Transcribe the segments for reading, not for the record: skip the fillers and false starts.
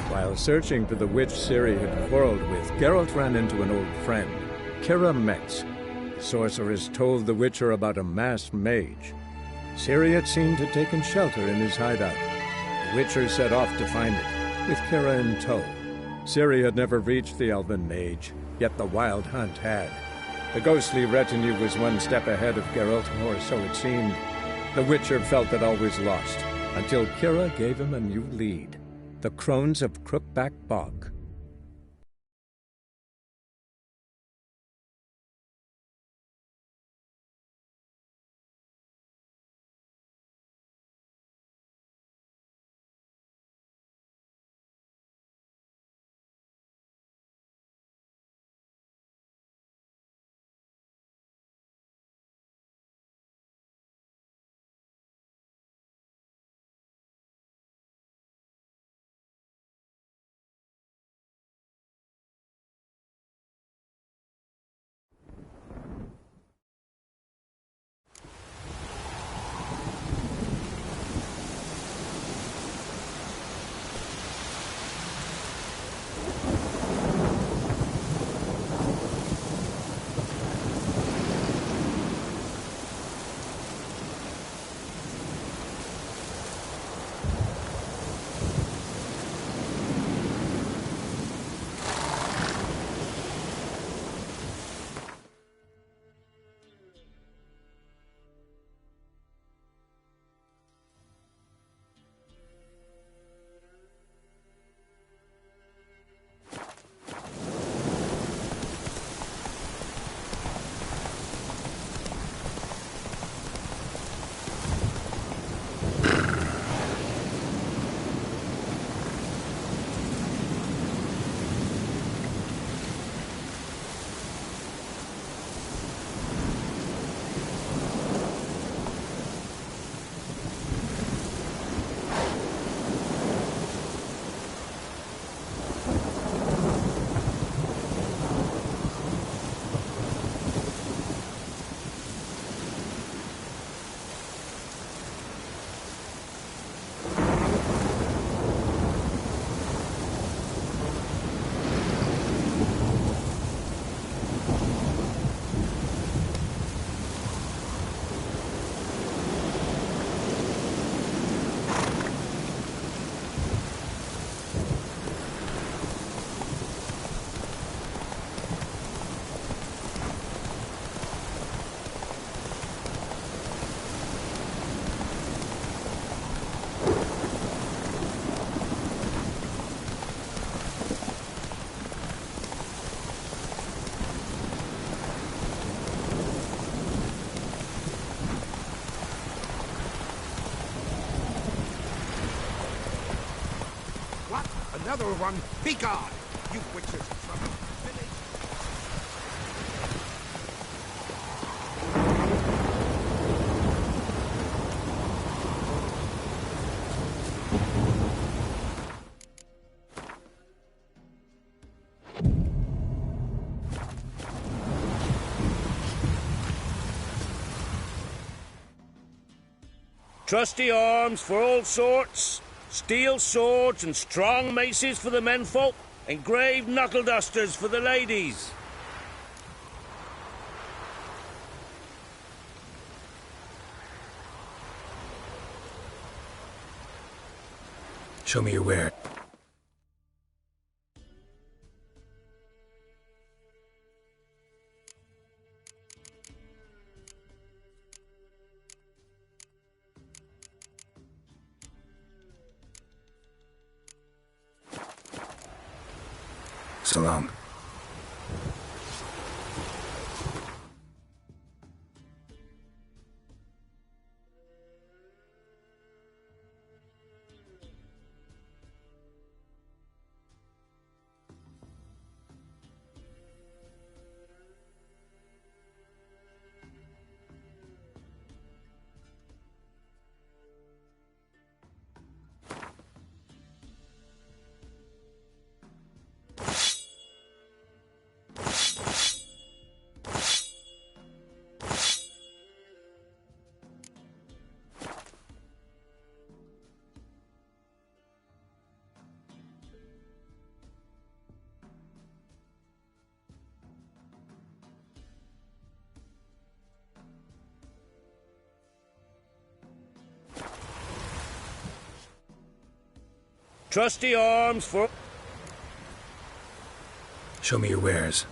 While searching for the witch Ciri had quarreled with, Geralt ran into an old friend, Kira Metz. The sorceress told the Witcher about a masked mage. Ciri had seemed to have taken shelter in his hideout. The Witcher set off to find it, with Kira in tow. Ciri had never reached the elven mage, yet the Wild Hunt had. The ghostly retinue was one step ahead of Geralt, or so it seemed. The Witcher felt that all was lost, until Kira gave him a new lead. The Crones of Crookback Bog. Another one! Begone! You witches from the village! Trusty arms for all sorts. Steel swords and strong maces for the menfolk, engraved knuckle dusters for the ladies. Show me your ware. So long. Trusty arms for... Show me your wares.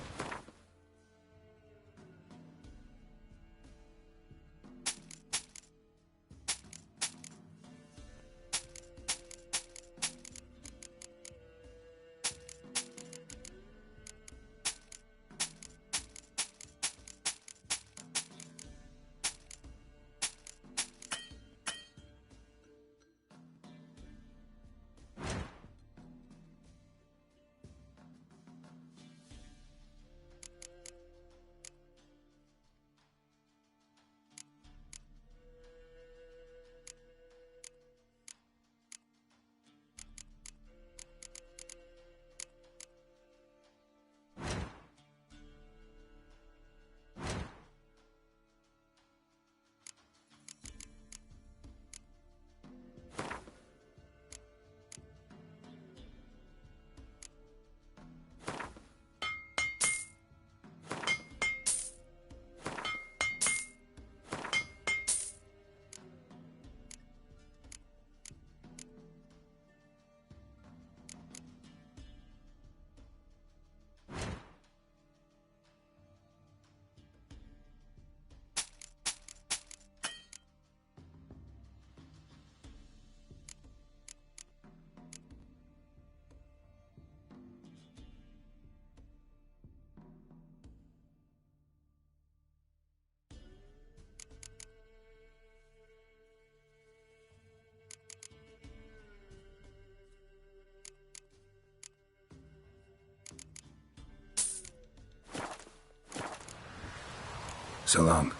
So long.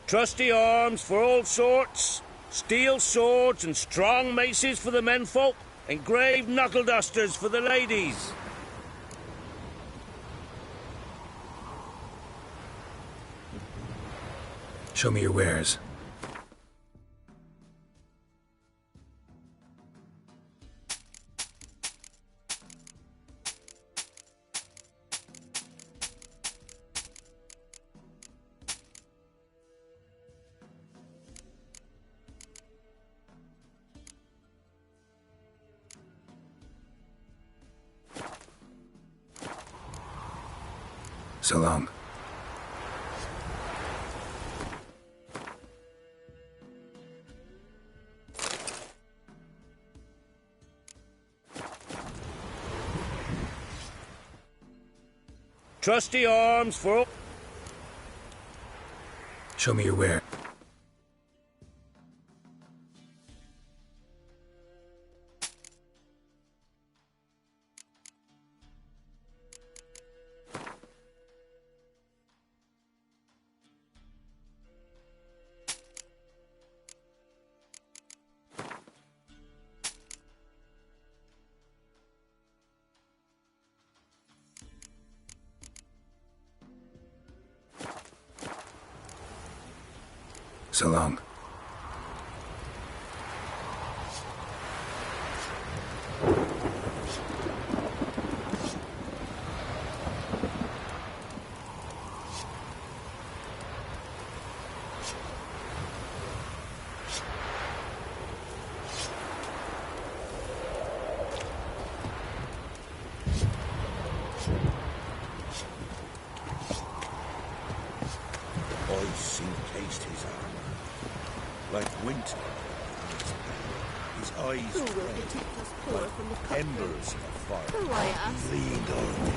Trusty arms for all sorts, steel swords and strong maces for the menfolk, engraved knuckle dusters for the ladies. Show me your wares. So long. Trusty arms for... Show me your ware. So long. Ice encased his armor, like winter. His eyes Who will protect us poor from the like embers of fire. Who I ask? He leaned on me.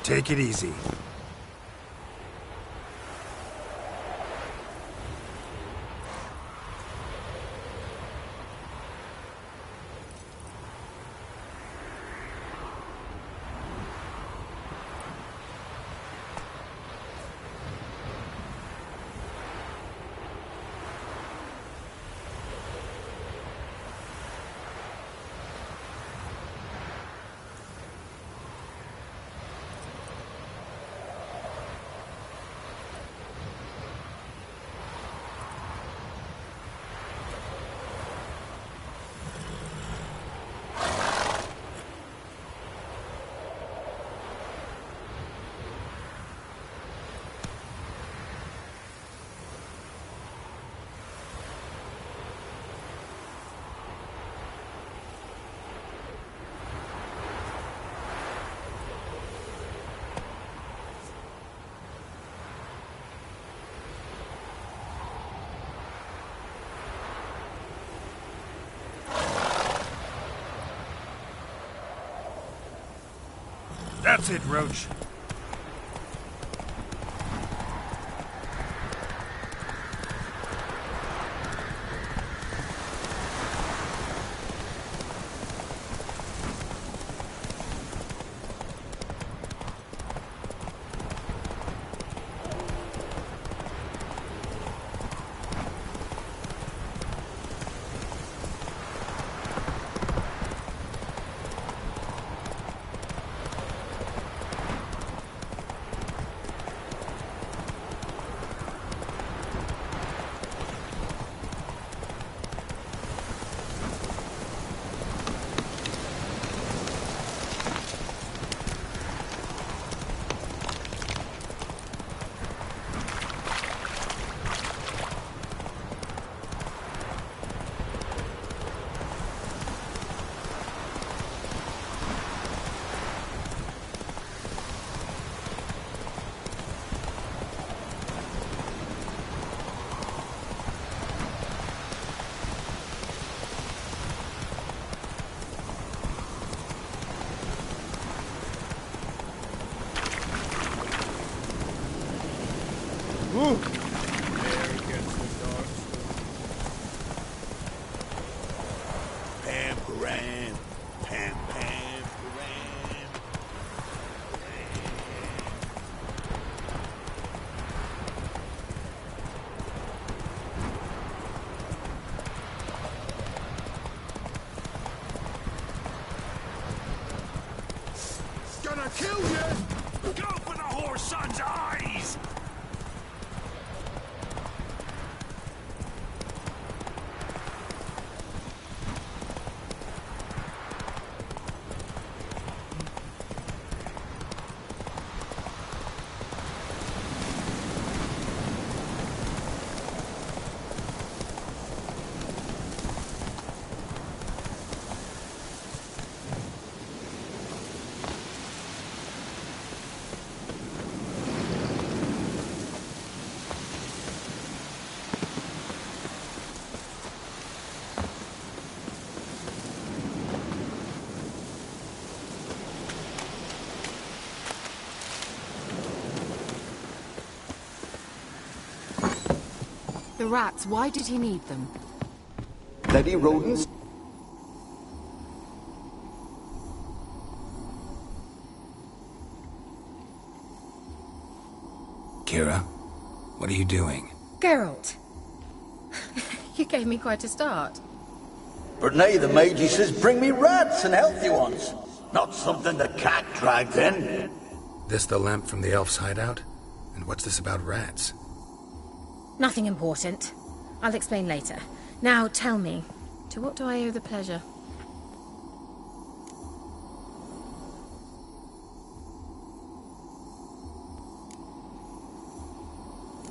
Take it easy. That's it, Roach. Gonna kill you! Go for the horse son's eyes! The rats, why did he need them? Bloody rodents. Kira, what are you doing? Geralt! You gave me quite a start. But now the mage says bring me rats and healthy ones. Not something the cat dragged in. This the lamp from the elf's hideout? And what's this about rats? Nothing important. I'll explain later. Now tell me, to what do I owe the pleasure?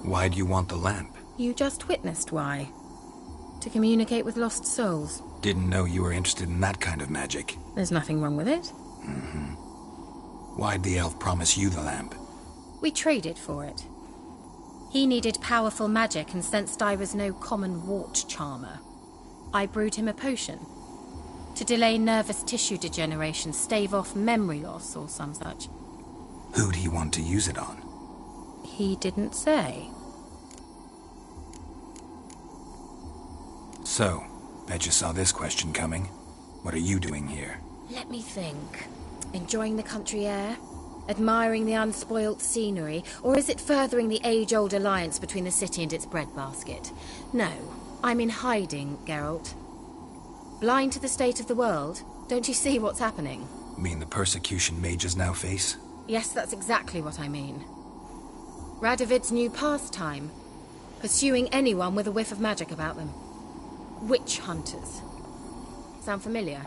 Why do you want the lamp? You just witnessed why. To communicate with lost souls. Didn't know you were interested in that kind of magic. There's nothing wrong with it. Mm-hmm. Why'd the elf promise you the lamp? We traded for it. He needed powerful magic and sensed I was no common wart charmer. I brewed him a potion. To delay nervous tissue degeneration, stave off memory loss or some such. Who'd he want to use it on? He didn't say. So, bet you saw this question coming. What are you doing here? Let me think. Enjoying the country air? Admiring the unspoilt scenery? Or is it furthering the age-old alliance between the city and its breadbasket? No, I'm in hiding, Geralt. Blind to the state of the world? Don't you see what's happening? Mean the persecution mages now face? Yes, that's exactly what I mean. Radovid's new pastime. Pursuing anyone with a whiff of magic about them. Witch hunters. Sound familiar?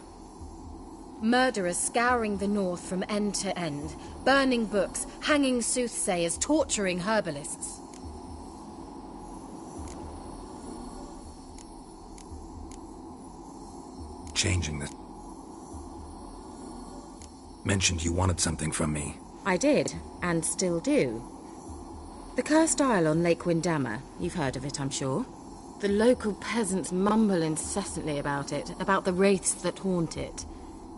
Murderers scouring the north from end to end, burning books, hanging soothsayers, torturing herbalists. Changing the... Mentioned you wanted something from me. I did, and still do. The Cursed Isle on Lake Windammer. You've heard of it, I'm sure. The local peasants mumble incessantly about it, about the wraiths that haunt it.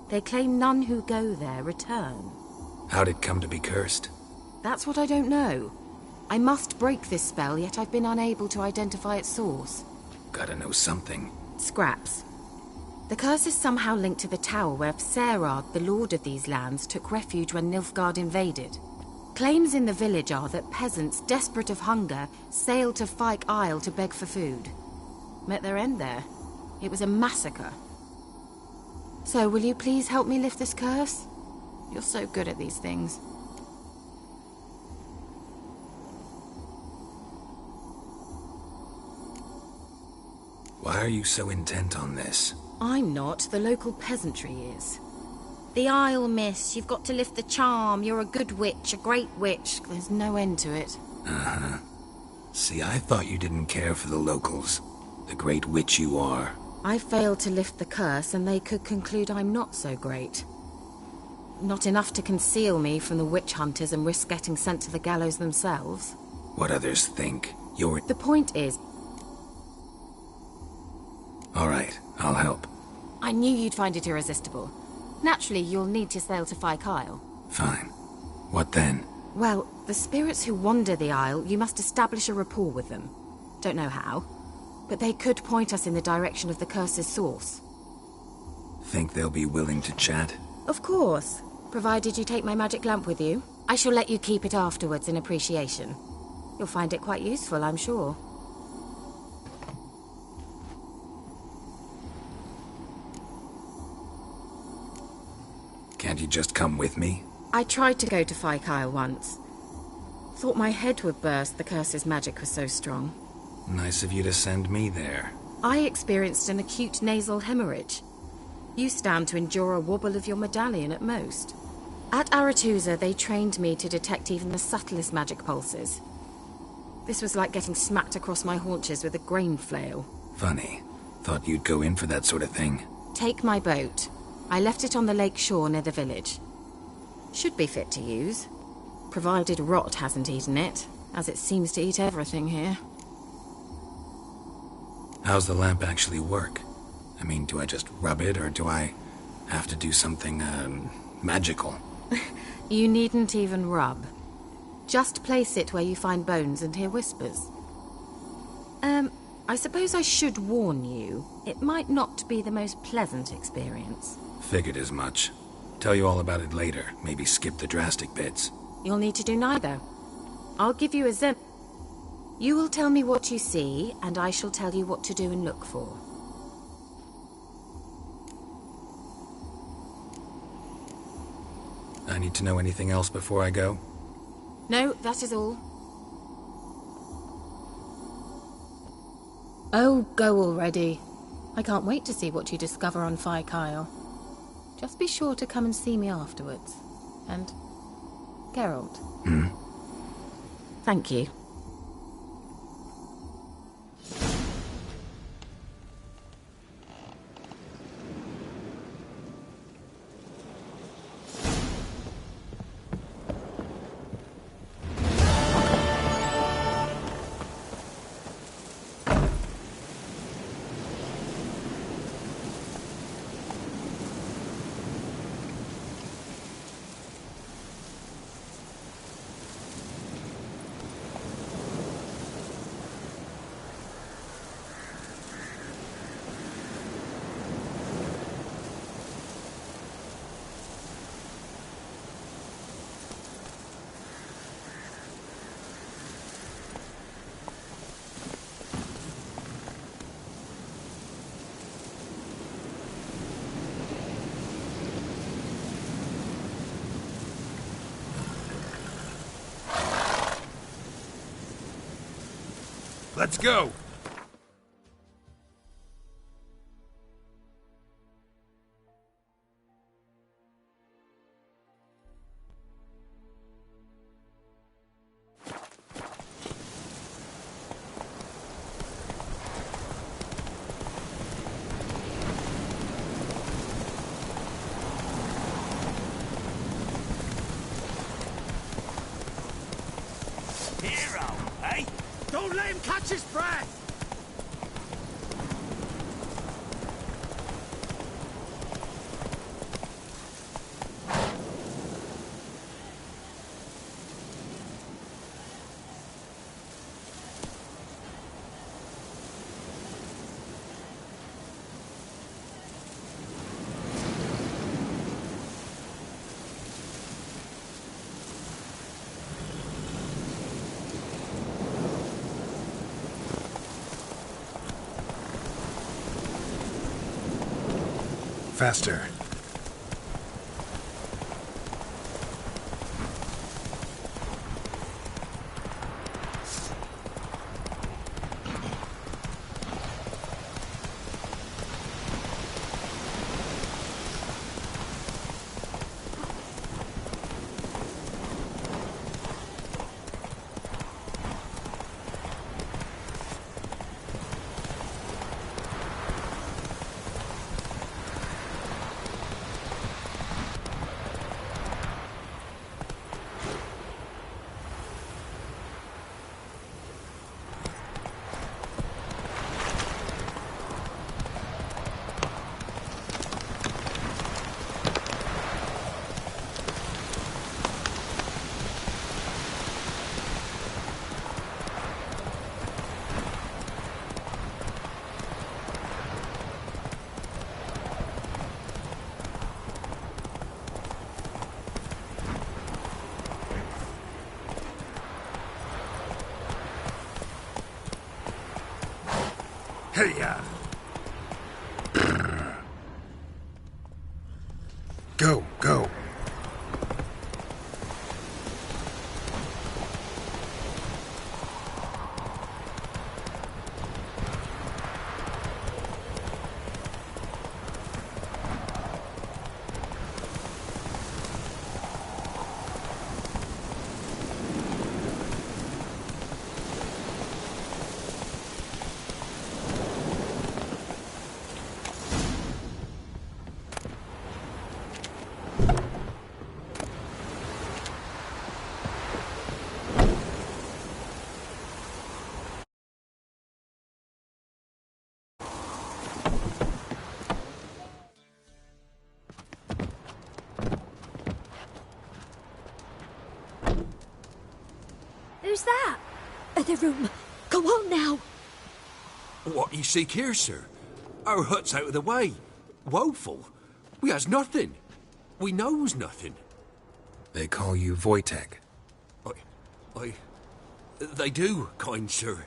They claim none who go there return. How'd it come to be cursed? That's what I don't know. I must break this spell, yet I've been unable to identify its source. Gotta know something. Scraps. The curse is somehow linked to the tower where Serard, the lord of these lands, took refuge when Nilfgaard invaded. Claims in the village are that peasants, desperate of hunger, sailed to Fyke Isle to beg for food. Met their end there. It was a massacre. So, will you please help me lift this curse? You're so good at these things. Why are you so intent on this? I'm not. The local peasantry is. The Isle, miss. You've got to lift the charm. You're a good witch, a great witch. There's no end to it. Uh-huh. See, I thought you didn't care for the locals. The great witch you are. I failed to lift the curse, and they could conclude I'm not so great. Not enough to conceal me from the witch hunters and risk getting sent to the gallows themselves. What others think. You're... The point is... All right, I'll help. I knew you'd find it irresistible. Naturally, you'll need to sail to Fyke Isle. Fine. What then? Well, the spirits who wander the Isle, you must establish a rapport with them. Don't know how, but they could point us in the direction of the curse's source. Think they'll be willing to chat? Of course, provided you take my magic lamp with you. I shall let you keep it afterwards in appreciation. You'll find it quite useful, I'm sure. Can't you just come with me? I tried to go to Fyke Isle once. Thought my head would burst, the curse's magic was so strong. Nice of you to send me there. I experienced an acute nasal hemorrhage. You stand to endure a wobble of your medallion at most. At Aretusa, they trained me to detect even the subtlest magic pulses. This was like getting smacked across my haunches with a grain flail. Funny. Thought you'd go in for that sort of thing. Take my boat. I left it on the lake shore near the village. Should be fit to use, provided rot hasn't eaten it, as it seems to eat everything here. How's the lamp actually work? I mean, do I just rub it, or do I have to do something, magical? You needn't even rub. Just place it where you find bones and hear whispers. I suppose I should warn you, it might not be the most pleasant experience. Figured as much. Tell you all about it later. Maybe skip the drastic bits. You'll need to do neither. I'll give you a zip. You will tell me what you see, and I shall tell you what to do and look for. I need to know anything else before I go? No, that is all. Oh, go already. I can't wait to see what you discover on Fyke Isle. Just be sure to come and see me afterwards. And... Geralt. Thank you. Let's go! Hero, eh? Don't let him catch his breath! faster. Hey-ya! Go, go. Who's that? Other room. Go on now. What you seek here, sir? Our hut's out of the way. Woeful. We has nothing. We knows nothing. They call you Wojtek. They do, kind sir.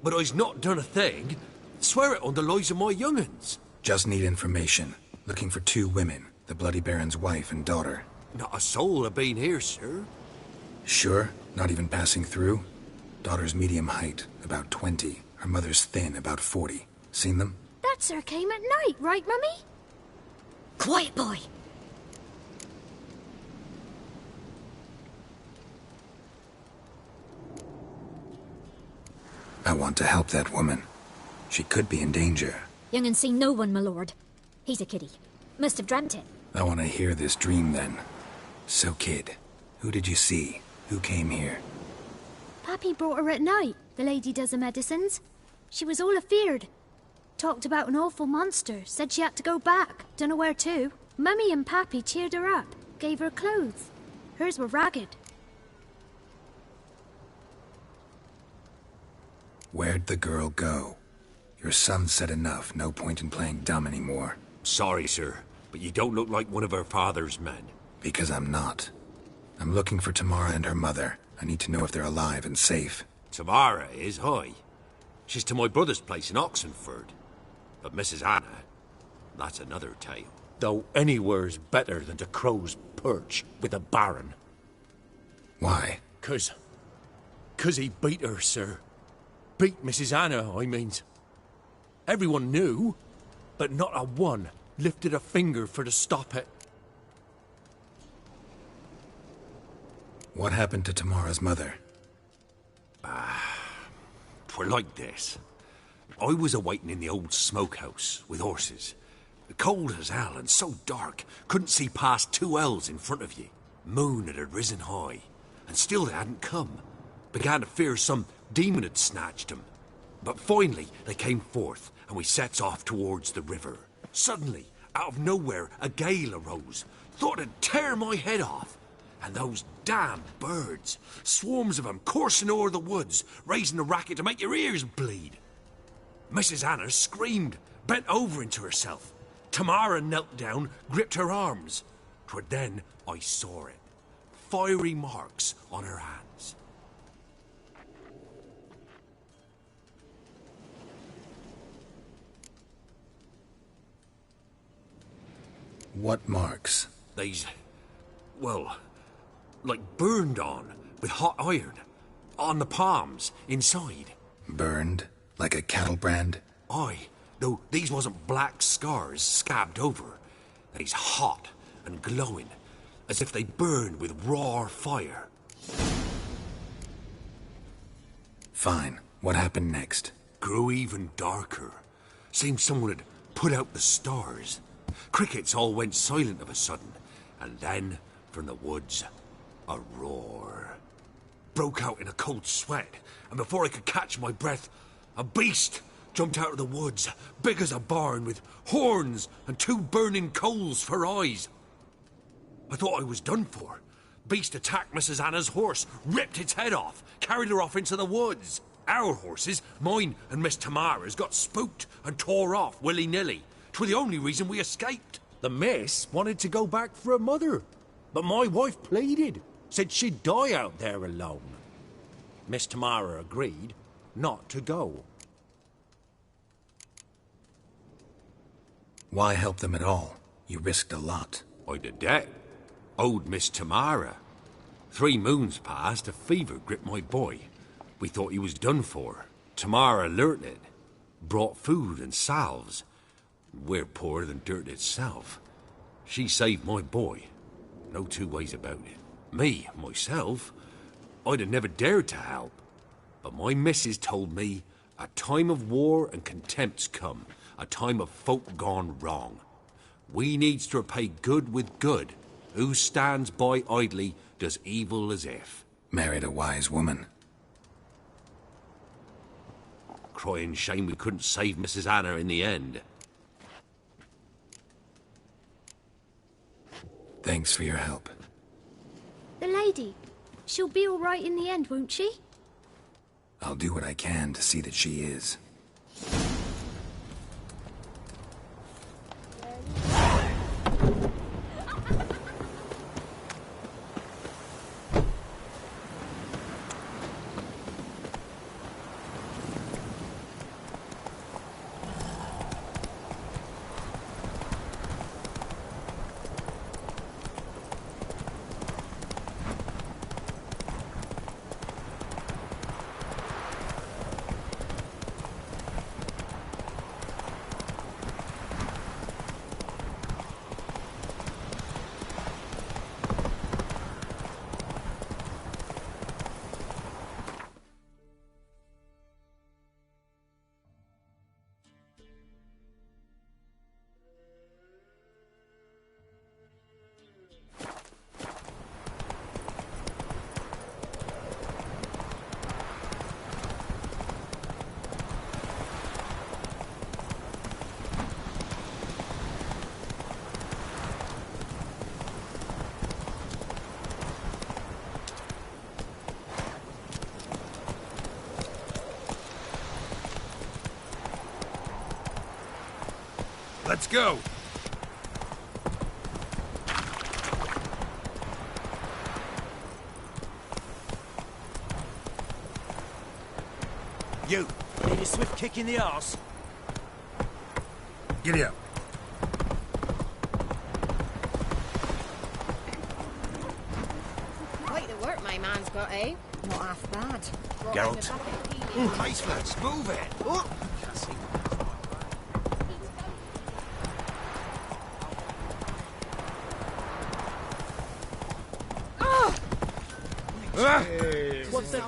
But I's not done a thing. Swear it on the lives of my young'uns. Just need information. Looking for 2 women, the Bloody Baron's wife and daughter. Not a soul have been here, sir. Sure? Not even passing through? Daughter's medium height, about 20. Her mother's thin, about 40. Seen them? That sir came at night, right, Mummy? Quiet, boy. I want to help that woman. She could be in danger. Young and seen no one, my lord. He's a kiddie. Must have dreamt it. I want to hear this dream then. So, kid, who did you see? Who came here? Pappy brought her at night, the lady does the medicines. She was all afeared. Talked about an awful monster, said she had to go back, dunno where to. Mummy and Pappy cheered her up, gave her clothes. Hers were ragged. Where'd the girl go? Your son said enough, no point in playing dumb anymore. Sorry, sir, but you don't look like one of our father's men. Because I'm not. I'm looking for Tamara and her mother. I need to know if they're alive and safe. Tamara is, hi. She's to my brother's place in Oxenford. But Mrs. Anna, that's another tale. Though anywhere's better than to Crow's Perch with a baron. Why? 'Cause he beat her, sir. Beat Mrs. Anna, I means. Everyone knew, but not a one lifted a finger for to stop it. What happened to Tamara's mother? 'Twere like this. I was awaiting in the old smokehouse with horses. Cold as hell and so dark, couldn't see past 2 ells in front of ye. Moon had risen high, and still they hadn't come. Began to fear some demon had snatched them. But finally they came forth, and we sets off towards the river. Suddenly, out of nowhere, a gale arose. Thought it'd tear my head off. And those damn birds, swarms of them coursing o'er the woods, raising a racket to make your ears bleed. Mrs. Anna screamed, bent over into herself. Tamara knelt down, gripped her arms. 'Twere then I saw it. Fiery marks on her hands. What marks? They's, well, like burned on with hot iron. On the palms, inside. Burned? Like a cattle brand? Aye, though these wasn't black scars scabbed over. They's hot and glowing, as if they burned with raw fire. Fine. What happened next? Grew even darker. Seemed someone had put out the stars. Crickets all went silent of a sudden, and then, from the woods, a roar. Broke out in a cold sweat, and before I could catch my breath, a beast jumped out of the woods, big as a barn, with horns and 2 burning coals for eyes. I thought I was done for. Beast attacked Mrs. Anna's horse, ripped its head off, carried her off into the woods. Our horses, mine and Miss Tamara's, got spooked and tore off willy-nilly. 'Twere the only reason we escaped. The miss wanted to go back for her mother, but my wife pleaded, said she'd die out there alone. Miss Tamara agreed not to go. Why help them at all? You risked a lot. I'd a debt. Owed Miss Tamara. 3 moons passed, a fever gripped my boy. We thought he was done for. Tamara alerted. Brought food and salves. We're poorer than dirt itself. She saved my boy. No 2 ways about it. Me, myself, I'd have never dared to help. But my missus told me a time of war and contempt's come. A time of folk gone wrong. We needs to repay good with good. Who stands by idly does evil as if. Married a wise woman. Crying shame we couldn't save Mrs. Anna in the end. Thanks for your help. The lady. She'll be all right in the end, won't she? I'll do what I can to see that she is. Let's go! You, need a swift kick in the arse? Giddy up. Quite the work my man's got, eh? Not half bad. Geralt. Nice, lads. Move it. Oh. What the...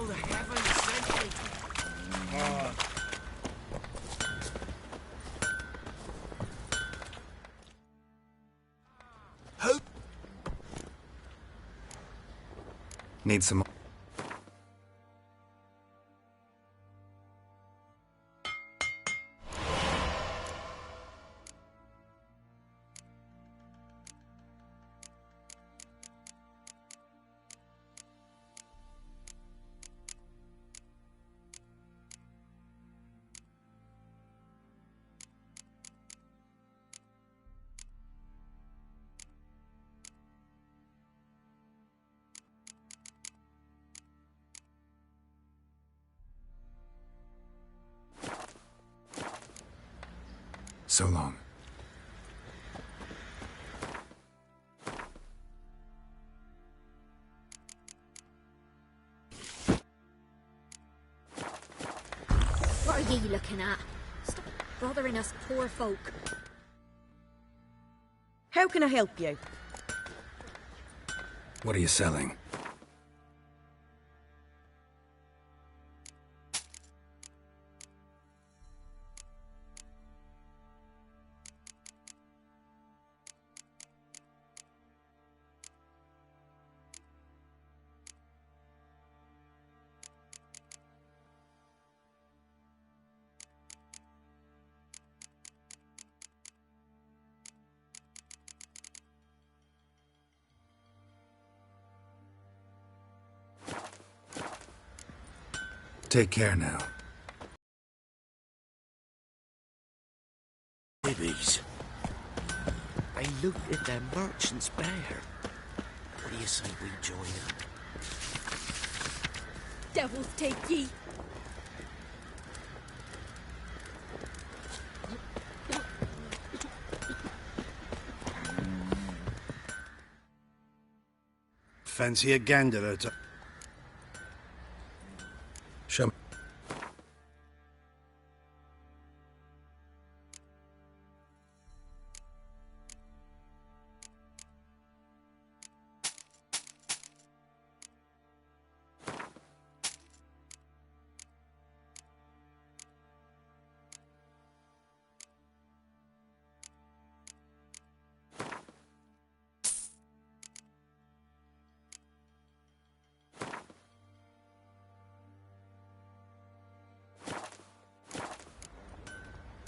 Need some... So long. looking at. Stop bothering us poor folk. How can I help you? What are you selling? Take care now. Bibbies. I looted their merchant's bear. What do you say we join them? Devils take ye. Fancy a gander at... Show me.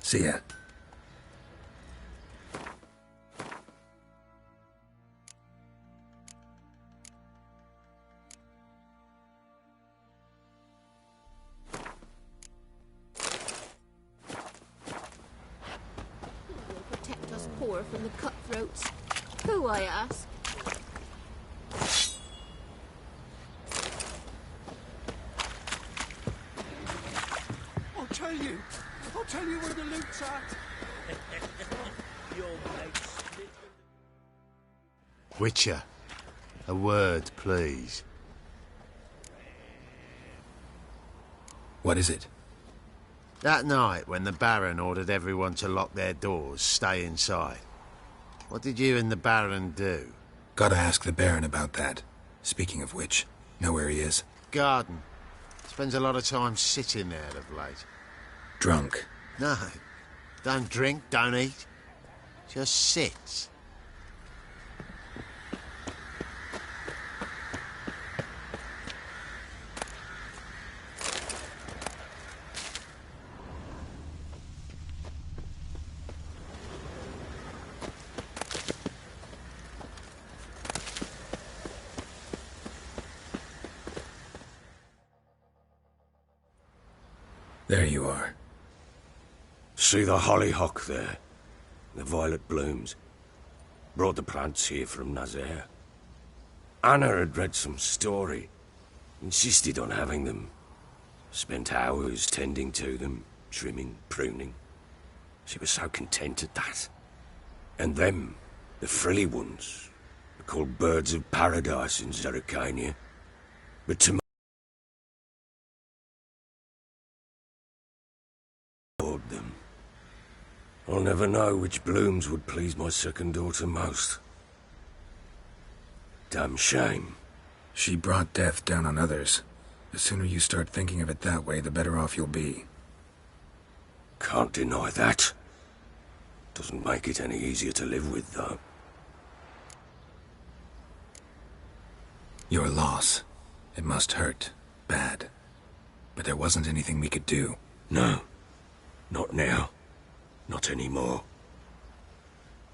See ya. Protect us poor from the cutthroats. Who, I ask? I'll tell you where the loot's at. Witcher, a word, please. What is it? That night when the Baron ordered everyone to lock their doors, stay inside. What did you and the Baron do? Gotta ask the Baron about that. Speaking of which, know where he is? Garden. Spends a lot of time sitting there of late. Drunk. No. Don't drink, don't eat. Just sits. There you are. See the hollyhock there? The violet blooms. Brought the plants here from Nazaire. Anna had read some story. Insisted on having them. Spent hours tending to them, trimming, pruning. She was so content at that. And them, the frilly ones, are called birds of paradise in Zerrikania. But to them. I'll never know which blooms would please my second daughter most. Damn shame. She brought death down on others. The sooner you start thinking of it that way, the better off you'll be. Can't deny that. Doesn't make it any easier to live with, though. Your loss. It must hurt. Bad. But there wasn't anything we could do. No. Not now. Not anymore.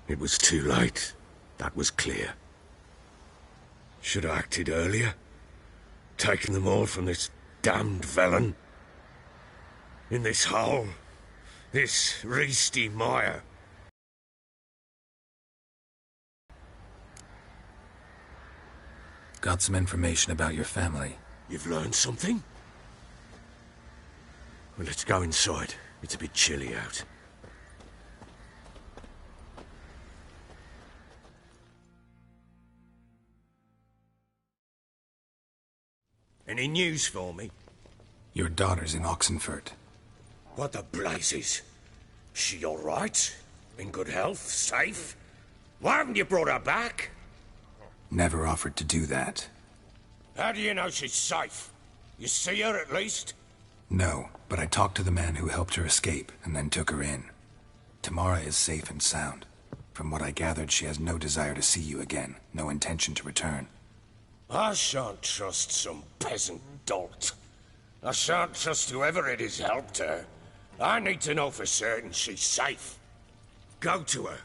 It was too late. That was clear. Should have acted earlier. Taken them all from this damned felon. In this hole. This reesty mire. Got some information about your family. You've learned something? Well, let's go inside. It's a bit chilly out. Any news for me? Your daughter's in Oxenfurt. What the blazes? She all right? In good health? Safe? Why haven't you brought her back? Never offered to do that. How do you know she's safe? You see her at least? No, but I talked to the man who helped her escape and then took her in. Tamara is safe and sound. From what I gathered, she has no desire to see you again, no intention to return. I shan't trust some peasant dolt. I shan't trust whoever it is helped her. I need to know for certain she's safe. Go to her.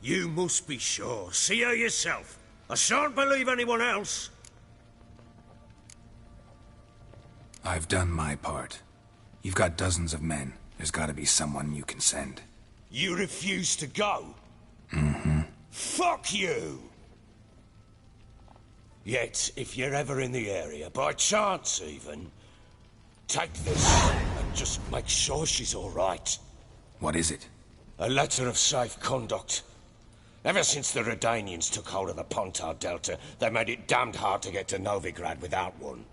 You must be sure. See her yourself. I shan't believe anyone else. I've done my part. You've got dozens of men. There's gotta be someone you can send. You refuse to go? Mm-hmm. Fuck you! Yet, if you're ever in the area, by chance even, take this and just make sure she's all right. What is it? A letter of safe conduct. Ever since the Redanians took hold of the Pontar Delta, they made it damned hard to get to Novigrad without one.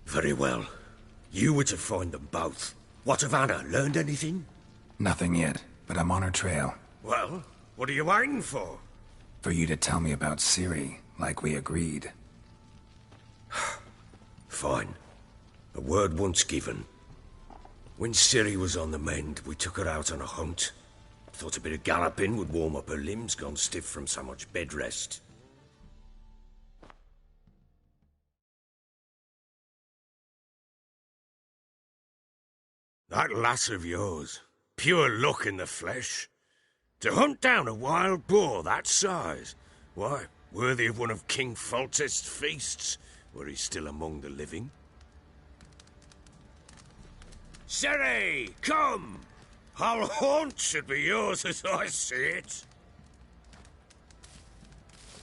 Very well. You were to find them both. What of Anna? Learned anything? Nothing yet, but I'm on her trail. Well, what are you waiting for? For you to tell me about Ciri, like we agreed. Fine. A word once given. When Ciri was on the mend, we took her out on a hunt. Thought a bit of galloping would warm up her limbs, gone stiff from so much bed rest. That lass of yours, pure luck in the flesh. To hunt down a wild boar that size, why, worthy of one of King Foltest's feasts, were he still among the living. Ciri, come! Our haunt should be yours as I see it.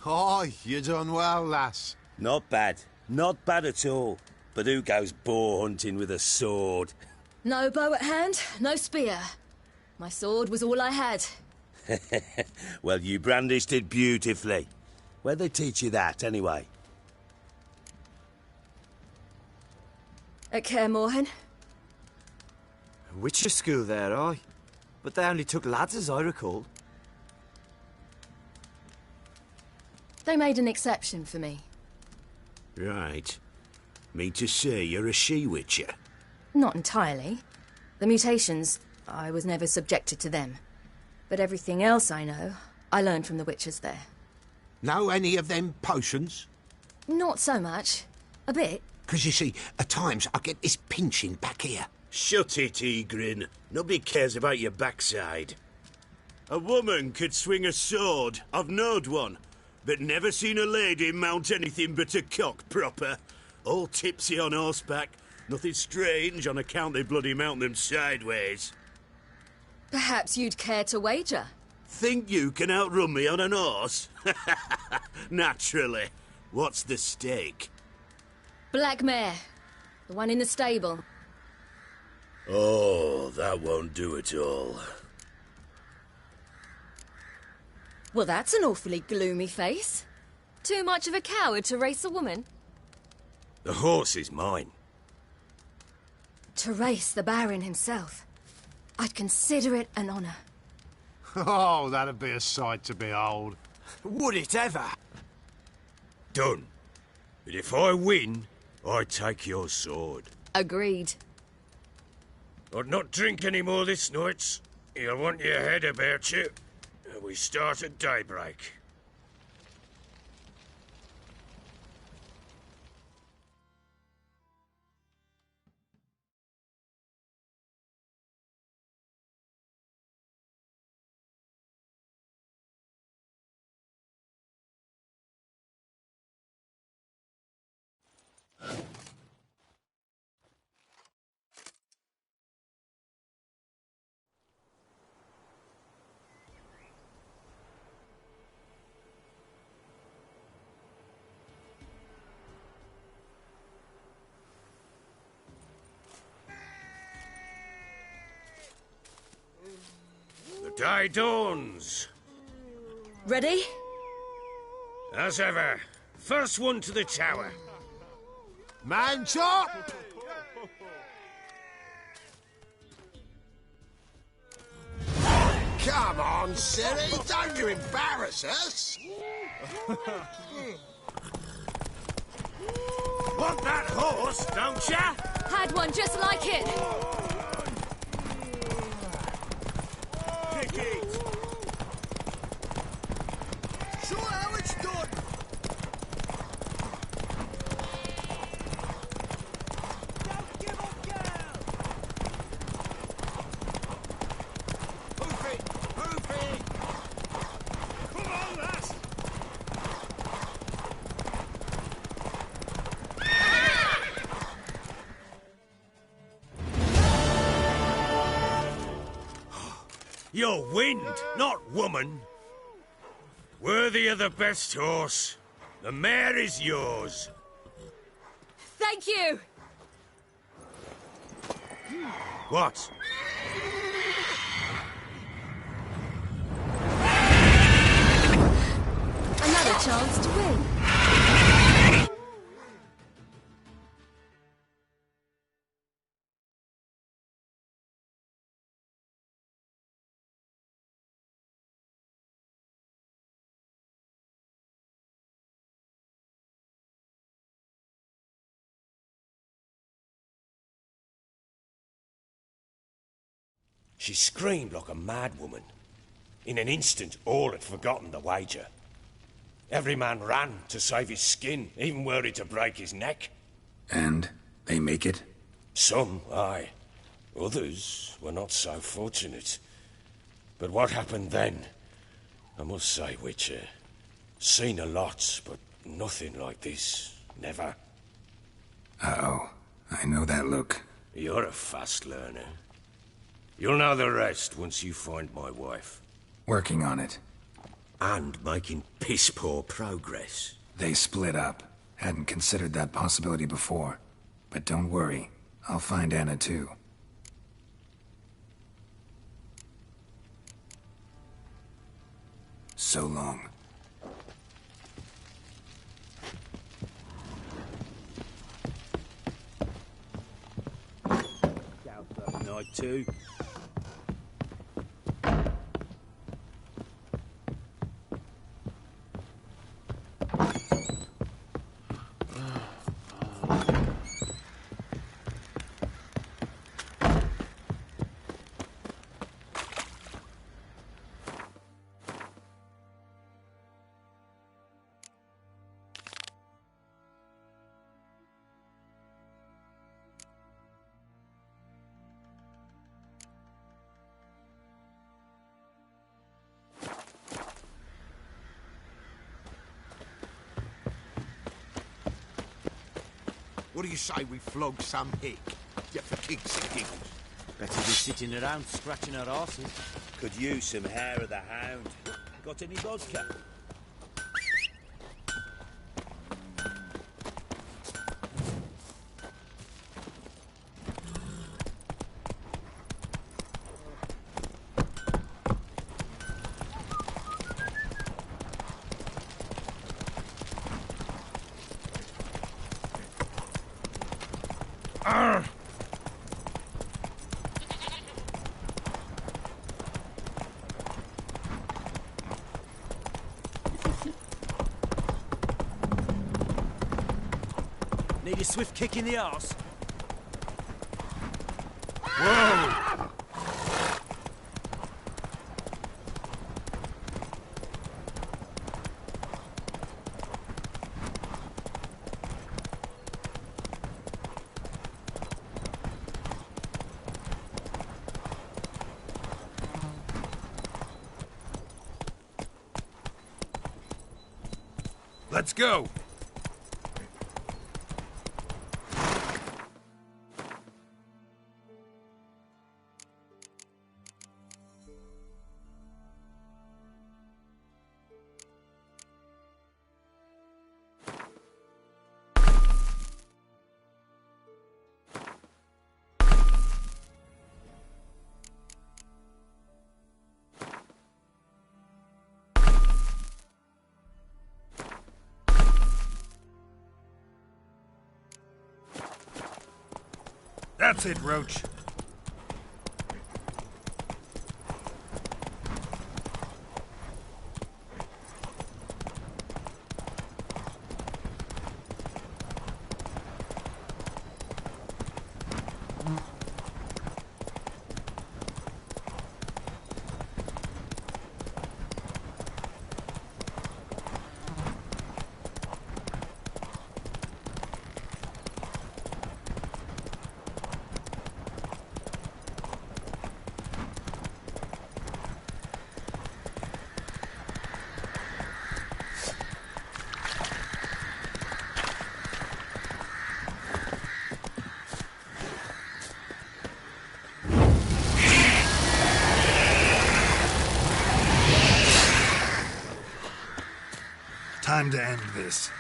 Aye, you done well, lass. Not bad. Not bad at all. But who goes boar hunting with a sword? No bow at hand, no spear. My sword was all I had. Well, you brandished it beautifully. Where'd they teach you that, anyway? At Kaer Morhen. Witcher school there, aye. But they only took lads, as I recall. They made an exception for me. Right. Mean to say you're a she-witcher? Not entirely. The mutations, I was never subjected to them. But everything else I know, I learned from the witchers there. Know any of them potions? Not so much. A bit. 'Cause you see, at times I get this pinching back here. Shut it, Egrin. Nobody cares about your backside. A woman could swing a sword. I've knowed one. But never seen a lady mount anything but a cock proper. All tipsy on horseback. Nothing strange on account they bloody mount them sideways. Perhaps you'd care to wager? Think you can outrun me on an horse? Naturally. What's the stake? Black mare. The one in the stable. Oh, that won't do at all. Well, that's an awfully gloomy face. Too much of a coward to race a woman? The horse is mine. To race the Baron himself. I'd consider it an honour. Oh, that'd be a sight to behold. Would it ever? Done. But if I win, I take your sword. Agreed. I'd not drink any more this night. You'll want your head about you. We start at daybreak. The day dawns. Ready? As ever. First one to the tower. Man chop! Come on, Ciri, don't you embarrass us! Want that horse, don't ya? Had one just like it. Kick it! Show how it's done! Don't give up, girl! Move it! Move it! Come on, lass! You're wind, not woman. Worthy of the best horse. The mare is yours. Thank you. What? Another chance to win. She screamed like a mad woman. In an instant, all had forgotten the wager. Every man ran to save his skin, even were he to break his neck. And they make it? Some, aye. Others were not so fortunate. But what happened then? I must say, Witcher, seen a lot, but nothing like this. Never. Uh-oh. I know that look. You're a fast learner. You'll know the rest once you find my wife. Working on it. And making piss-poor progress. They split up. Hadn't considered that possibility before. But don't worry. I'll find Anna too. So long. Out that night too. What do you say we flog some hick? Yeah, for kicks and giggles. Better be sitting around scratching our asses. Could use some hair of the hound. Got any vodka? Need a swift kick in the arse. Whoa! Let's go! That's it, Roach. time to end this.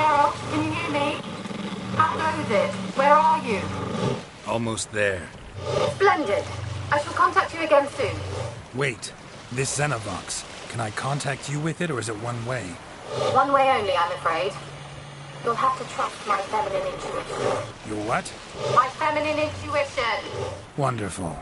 Geralt, can you hear me? How goes it? Where are you? Almost there. Splendid. I shall contact you again soon. Wait, this Xenovox. Can I contact you with it, or is it one way? One way only, I'm afraid. You'll have to trust my feminine intuition. Your what? My feminine intuition! Wonderful.